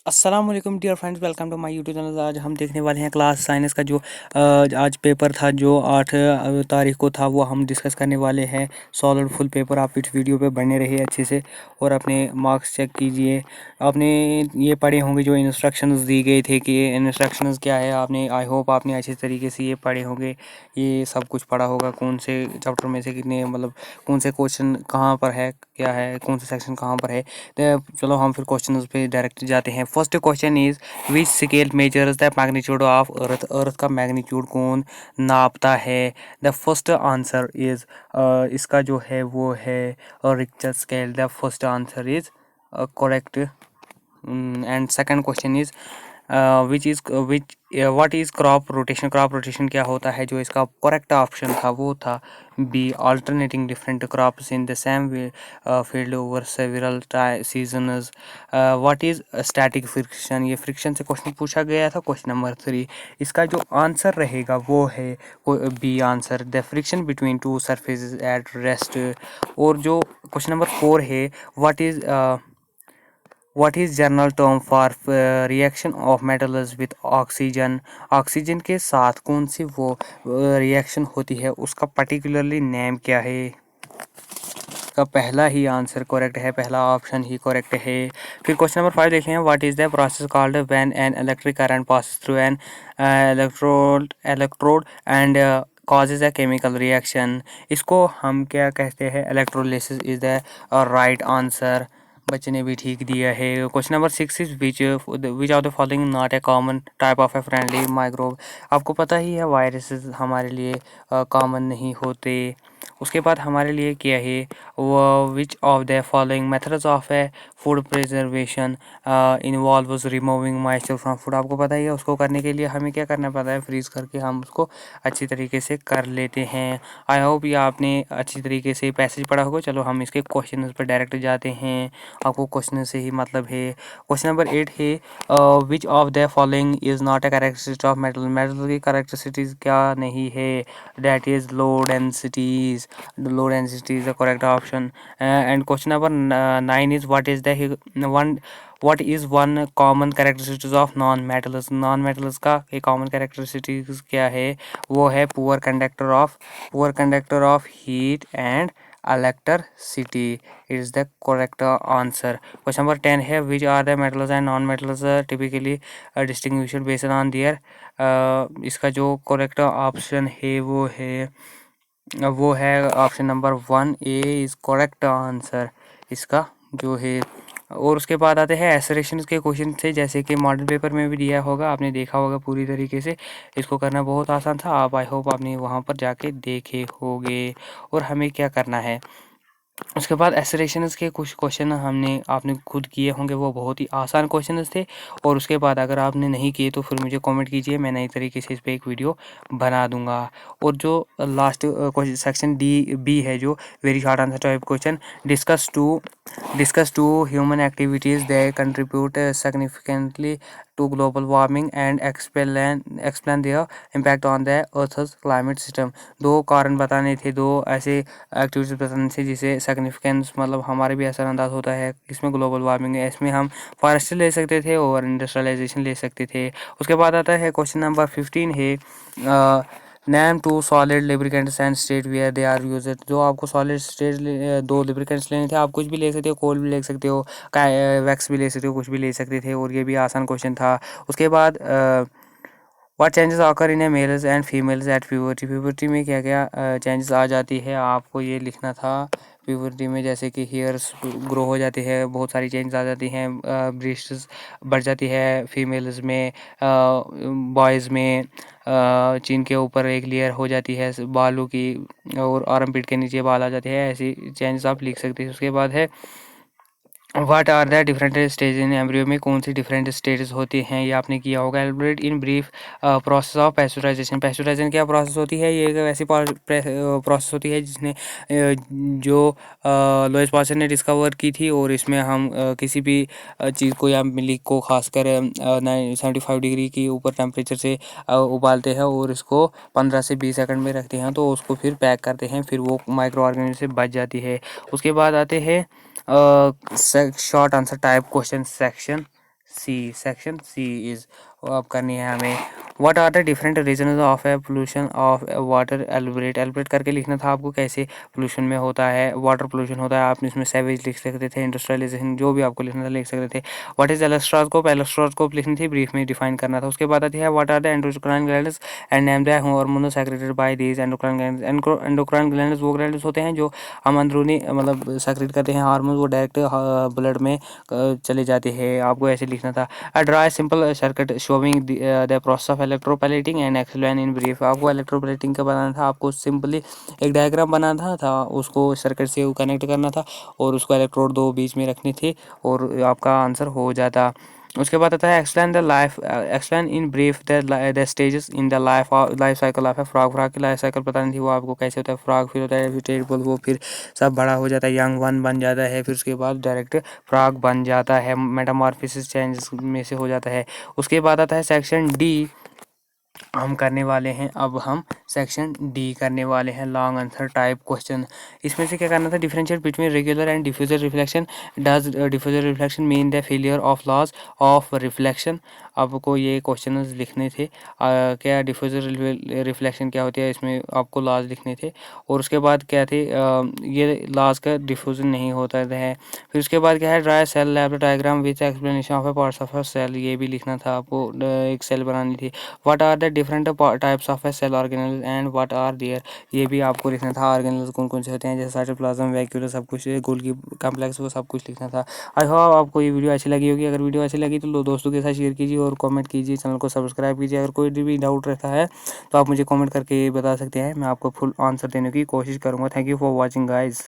अस्सलाम वालेकुम dear friends, welcome to my YouTube channel. आज हम देखने वाले हैं क्लास साइंस का जो आज पेपर था, जो 8 तारीख को था, वो हम डिस्कस करने वाले हैं। Solid full paper. आप इस वीडियो पे बने रहिए अच्छे से और अपने मार्क्स चेक कीजिए। आपने ये पढ़े होंगे जो इंस्ट्रक्शंस दी गए थे कि ये इंस्ट्रक्शंस क्या है। आपने आई होप आपने अच्छे तरीके से ये पढ़े होंगे, ये सब कुछ पढ़ा होगा। कौन से चैप्टर में से कितने मतलब कौन से क्वेश्चन कहाँ पर है, क्या है, कौन सा सेक्शन कहाँ पर है। तो चलो हम फिर क्वेश्चन पे डायरेक्ट जाते हैं। First question is which scale measures the magnitude of earth. Earth का मैग्नीट्यूड कौन नापता है। द फर्स्ट आंसर इज इसका जो है वो है Richter scale. The first answer is correct. And second question is which what is crop rotation. Crop rotation क्या होता है। जो इसका करेक्ट ऑप्शन था वो था B, alternating different crops in the same field over several seasons. What is static friction. ये friction से क्वेश्चन पूछा गया था, क्वेश्चन नंबर 3। इसका जो आंसर रहेगा वो है B answer, the friction between two surfaces at rest. और जो क्वेश्चन नंबर 4 है, what is general term for reaction of metals with oxygen. Oxygen के साथ कौन सी वो रिएक्शन होती है, उसका पर्टिकुलरली नेम क्या है। का पहला ही आंसर करेक्ट है, पहला ऑप्शन ही करेक्ट है। फिर क्वेश्चन नंबर 5 देखें। What is the process called when an electric current passes through an electrode and causes a chemical reaction। इसको हम क्या कहते हैं। Electrolysis is the right answer. बच्चे ने भी ठीक दिया है। Question number 6 is which of the following not a common type of a friendly microbe. आपको पता ही है वायरसेस हमारे लिए कॉमन नहीं होते। उसके बाद हमारे लिए क्या है वो which of the following methods of A food preservation involves removing moisture from food. आपको पता ही है उसको करने के लिए हमें क्या करना पड़ता है, फ्रीज करके हम उसको अच्छी तरीके से कर लेते हैं। आई होप ये आपने अच्छी तरीके से पैसेज पढ़ा होगा। चलो हम इसके क्वेश्चन पर डायरेक्ट जाते हैं। आपको क्वेश्चन से ही मतलब है। क्वेश्चन नंबर 8 है which of the following is not a characteristic of metal. Metal की कैरेक्टरिस्टिक्स क्या नहीं है। That is low densities. Low density is the correct option. And question number 9 is what is one common characteristics of non-metals। non-metals का एक common characteristics क्या है, वो है poor conductor of heat and electricity is the correct answer. Question number 10 है which are the metals and non-metals typically distinguished based on their इसका जो correct option है वो है option number 1 A is correct answer इसका जो है। और उसके बाद आते हैं एसरेशन के क्वेश्चन थे, जैसे कि मॉडल पेपर में भी दिया होगा, आपने देखा होगा पूरी तरीके से। इसको करना बहुत आसान था। आप आई होप आपने वहाँ पर जाके देखे होंगे। और हमें क्या करना है, उसके बाद एसरेशंस के कुछ क्वेश्चन आपने खुद किए होंगे, वो बहुत ही आसान क्वेश्चन थे। और उसके बाद अगर आपने नहीं किए तो फिर मुझे कमेंट कीजिए, मैं नई तरीके से इस पर एक वीडियो बना दूंगा। और जो लास्ट सेक्शन डी बी है, जो very short answer type question, discuss two human activities they contribute significantly to global warming and explain their impact on the earth's climate system. दो कारण बताने थे, दो ऐसे एक्टिविटीज बताने थे जिसे सिग्निफिकेंस मतलब हमारे भी असरअंदाज होता है। इसमें ग्लोबल वार्मिंग है, इसमें हम फॉरेस्ट्री ले सकते थे और इंडस्ट्रियलाइजेशन ले सकते थे। उसके बाद आता है क्वेश्चन नंबर 15 है name two solid lubricants and state where they are used. जो आपको सॉलिड स्टेट दो लिब्रिकेंट्स लेने थे, आप कुछ भी ले सकते हो, कोल भी ले सकते हो, वैक्स भी ले सकते हो, कुछ भी ले सकते थे। और ये भी आसान क्वेश्चन था। उसके बाद what changes occur in A mails and females at puberty. Puberty में क्या क्या चेंजेस आ जाती है, आपको ये लिखना था। प्यूबर्टी में जैसे कि हेयर्स ग्रो हो जाती है, बहुत सारी चेंजेस आ जाती हैं, ब्रेस्ट्स बढ़ जाती है फीमेल्स में, बॉयज़ में चिन के ऊपर एक लेयर हो जाती है बालों की, और आर्मपिट के नीचे बाल आ जाते हैं। ऐसी चेंजेस आप लिख सकते हैं। उसके बाद है what are the different stage in embryo. में कौन सी डिफरेंट स्टेजेस होती हैं, ये आपने किया होगा। Elaborate in brief process of pasteurisation. Pasteurisation क्या प्रोसेस होती है, ये एक ऐसी प्रोसेस होती है जिसने जो लोइस पास्चर ने डिस्कवर की थी। और इसमें हम किसी भी चीज़ को या मिल्क को खासकर 75 डिग्री के ऊपर टेम्परेचर से उबालते हैं और इसको 15 से 20 सेकंड में रखते हैं, तो उसको फिर पैक करते हैं, फिर वो माइक्रो ऑर्गेनिज्म से बच जाती है। उसके बाद आते हैं short answer type question section C, section C is अब करनी है हमें। What are the different reason of a pollution of water? Elaborate elaborate करके लिखना था आपको कैसे पोल्यूशन में होता है, वाटर पोल्यूशन होता है। आपने इसमें सेवेज लिख सकते थे, इंडस्ट्रियलाइजेशन, जो भी आपको लिखना था लिख सकते थे। What is एलस्ट्रोस्कोप? एलस्ट्रोस्कोप लिखनी थी, ब्रीफ में डिफाइन करना था। उसके बाद आती है what are the endocrine glands and name the hormone secreted by these endocrine glands. Endocrine glands वो ग्लैंड्स होते हैं जो हम अंदरूनी मतलब सेक्रेट करते हैं हार्मोन, वो डायरेक्ट ब्लड में चले जाते हैं। आपको ऐसे लिखना था। A dry simple circuit showing the process of electroplating and explain in brief। आपको electroplating का बनाना था, आपको सिंपली एक डायग्राम बनाना था, उसको सर्किट से कनेक्ट करना था और उसको इलेक्ट्रोड दो बीच में रखने थे और आपका आंसर हो जाता। उसके बाद आता है explain in brief the stages in the life cycle of A frog. Frog की लाइफ साइकिल पता नहीं थी वो आपको कैसे होता है। फ्रॉग फिर होता है वेजिटेबल, वो फिर सब बड़ा हो जाता है, यंग वन बन जाता है, फिर उसके बाद डायरेक्ट फ्रॉग बन जाता है, मेटामॉर्फोसिस चेंजेस में से हो जाता है। उसके बाद आता है सेक्शन डी हम करने वाले हैं। अब हम सेक्शन डी करने वाले हैं, लॉन्ग आंसर टाइप क्वेश्चन। इसमें से क्या करना था, differentiate between regular and diffuser reflection. Does diffuser reflection mean the failure of laws of reflection? आपको ये क्वेश्चन लिखने थे। क्या डिफ्यूजर रिफ्लेक्शन क्या होती है, इसमें आपको लॉज लिखने थे। और उसके बाद क्या थे, ये लॉज का डिफ्यूजन नहीं होता है। फिर उसके बाद क्या है, dry cell lab diagram with explanation of a parts of a cell, ये भी लिखना था आपको। एक सेल बनानी थी। What are the different types of a cell organelle and what are their, ये भी आपको लिखना था। ऑर्गेनल्स कौन कौन से होते हैं, जैसे साइटोप्लाज्म, वैक्यूल, सब कुछ, गोल्गी कॉम्प्लेक्स, वो सब कुछ लिखना था। आई होप आपको ये वीडियो अच्छी लगी होगी। अगर वीडियो अच्छी लगी तो दोस्तों के साथ शेयर कीजिए और कमेंट कीजिए, चैनल को सब्सक्राइब कीजिए। अगर कोई भी डाउट रहता है तो आप मुझे कमेंट करके बता सकते हैं, मैं आपको फुल आंसर देने की कोशिश करूँगा। Thank you for watching guys.